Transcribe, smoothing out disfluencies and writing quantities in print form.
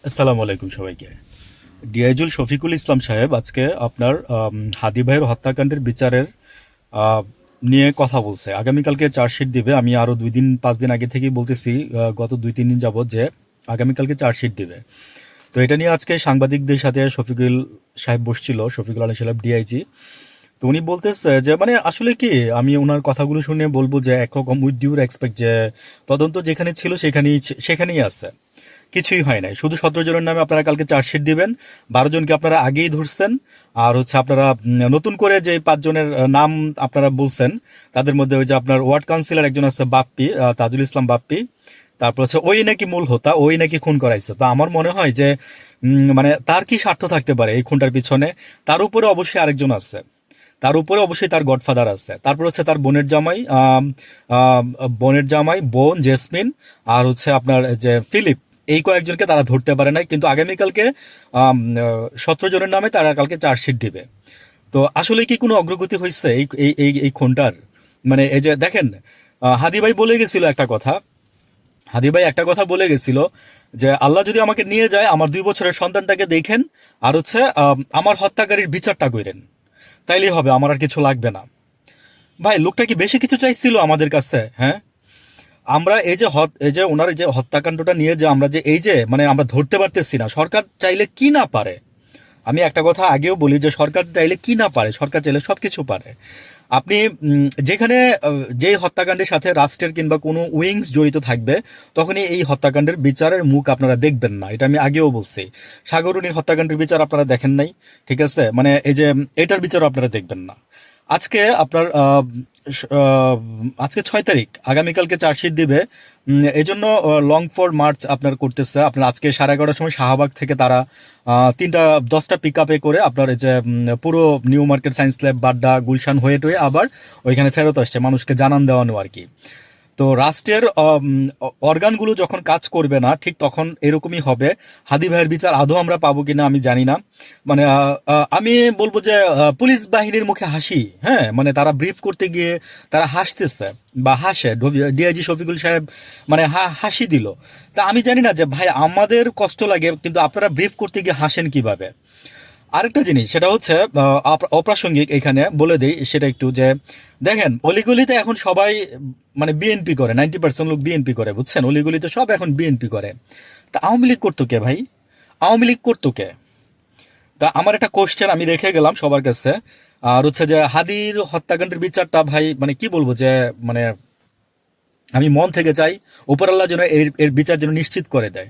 আসসালামু আলাইকুম সবাইকে। ডিআইজুল শফিকুল ইসলাম সাহেব আজকে আপনার হাদি ভাইয়ের হত্যাকাণ্ডের বিচারের আহ, নিয়ে কথা বলছে। আগামীকালকে চার্জশিট দিবে। আমি আরও 2-5 দিন আগে থেকেই বলতেছি, গত 2-3 দিন যাবত, যে আগামীকালকে চার্জশিট দিবে। তো এটা নিয়ে আজকে সাংবাদিকদের সাথে শফিকুল সাহেব বসছিল, শফিকুল আলম সাহেব ডিআইজি। তো উনি বলতেছে যে মানে আসলে কি, আমি ওনার কথাগুলো শুনে বলবো যে একরকম উইথ ডিউ রেসপেক্ট, যে তদন্ত যেখানে ছিল সেখানেই আছে, কিছুই হয় নাই। শুধু 17 জনের নামে আপনারা কালকে চার্জশিট দিবেন। 12 জনকে আপনারা আগেই ধরছেন। আর হচ্ছে আপনারা নতুন করে যে 5 জনের নাম আপনারা বলছেন, তাদের মধ্যে ওই যে আপনার ওয়ার্ড কাউন্সিলর একজন আছে বাপ্পি, তাজুল ইসলাম বাপ্পি। তারপর হচ্ছে ওই নাকি মূল হোতা, ওই নাকি খুন করাইছে। তো আমার মনে হয় যে মানে তার কি স্বার্থ থাকতে পারে এই খুনটার পিছনে? তার উপরে অবশ্যই আরেকজন আছে, তার উপরে অবশ্যই তার গডফাদার আছে। তারপর হচ্ছে তার বোনের জামাই বোন জেসমিন, আর হচ্ছে আপনার যে ফিলিপ। এই কয়েকজনকে তারা ধরতে পারে নাই, কিন্তু আগামীকালকে 17 জনের নামে তারা কালকে চার্জশিট দিবে। তো আসলে কি কোনো অগ্রগতি হয়েছে এই এই এই এই খুনটার? মানে এই যে দেখেন, হাদি ভাই বলে গেছিল একটা কথা। হাদি ভাই একটা কথা বলে গেছিল যে আল্লাহ যদি আমাকে নিয়ে যায়, আমার 2 বছরের সন্তানটাকে দেখেন, আর হচ্ছে আমার হত্যাকারীর বিচারটা করেন, তাইলেই হবে, আমার আর কিছু লাগবে না। ভাই, লোকটা কি বেশি কিছু চাইছিল আমাদের কাছে? হ্যাঁ, আমরা এই যে ওনার এই যে হত্যাকাণ্ডটা নিয়ে যে আমরা যে এই যে মানে আমরা ধরতে পারতেছি না, সরকার চাইলে কি না পারে। আমি একটা কথা আগেও বলি যে সরকার চাইলে কি না পারে, সরকার চাইলে সবকিছু পারে। আপনি যেখানে যেই হত্যাকাণ্ডের সাথে রাষ্ট্রের কিংবা কোনো উইংস জড়িত থাকবে, তখনই এই হত্যাকাণ্ডের বিচারের মুখ আপনারা দেখবেন না। এটা আমি আগেও বলছি। সাগরুনির হত্যাকাণ্ডের বিচার আপনারা দেখেন নাই, ঠিক আছে? মানে এই যে এটার বিচারও আপনারা দেখবেন না। আজকে আপনার স- আহ, আজকে 6 তারিখ, আগামীকালকে চার্জশিট দিবে। এই জন্য লং ফর মার্চ আপনার করতেছে। আপনার আজকে 11:30টার সময় শাহবাগ থেকে তারা 10টা পিক আপে করে আপনার এই যে পুরো new market, science lab, Badda, Gulshan হয়ে টয়ে আবার ওইখানে ফেরত আসছে, মানুষকে জানান দেওয়ানো আর কি। তো রাষ্ট্রের অর্গানগুলো যখন কাজ করবে না, ঠিক তখন এরকমই হবে। হাদি ভাইয়ের বিচার আদৌ আমরা পাবো কিনা আমি জানি না। মানে আমি বলবো যে পুলিশ বাহিনীর মুখে হাসি। হ্যাঁ, মানে তারা ব্রিফ করতে গিয়ে তারা হাসতেছে বা হাসে। ডিআইজি শফিকুল সাহেব মানে হাসি দিল। তা আমি জানি না যে ভাই, আমাদের কষ্ট লাগে, কিন্তু আপনারা ব্রিফ করতে গিয়ে হাসেন কিভাবে? আরেকটা জিনিস, সেটা হচ্ছে অপ্রাসঙ্গিক, এখানে বলে দেই সেটা একটু, যে দেখেন অলিগলিতে এখন সবাই মানে বিএনপি করে, 90% লোক বিএনপি করে, বুঝছেন? অলিগলিতে সব এখন বিএনপি করে। তা আওয়ামী লীগ করতো কে ভাই? আওয়ামী লীগ করতো কে? তা আমার একটা কোশ্চেন আমি রেখে গেলাম সবার কাছে। আর হচ্ছে যে হাদির হত্যাকাণ্ডের বিচারটা ভাই, মানে কি বলবো, যে মানে আমি মন থেকে চাই উপরাল্লাহ যেন এর এর বিচার যেন নিশ্চিত করে দেয়।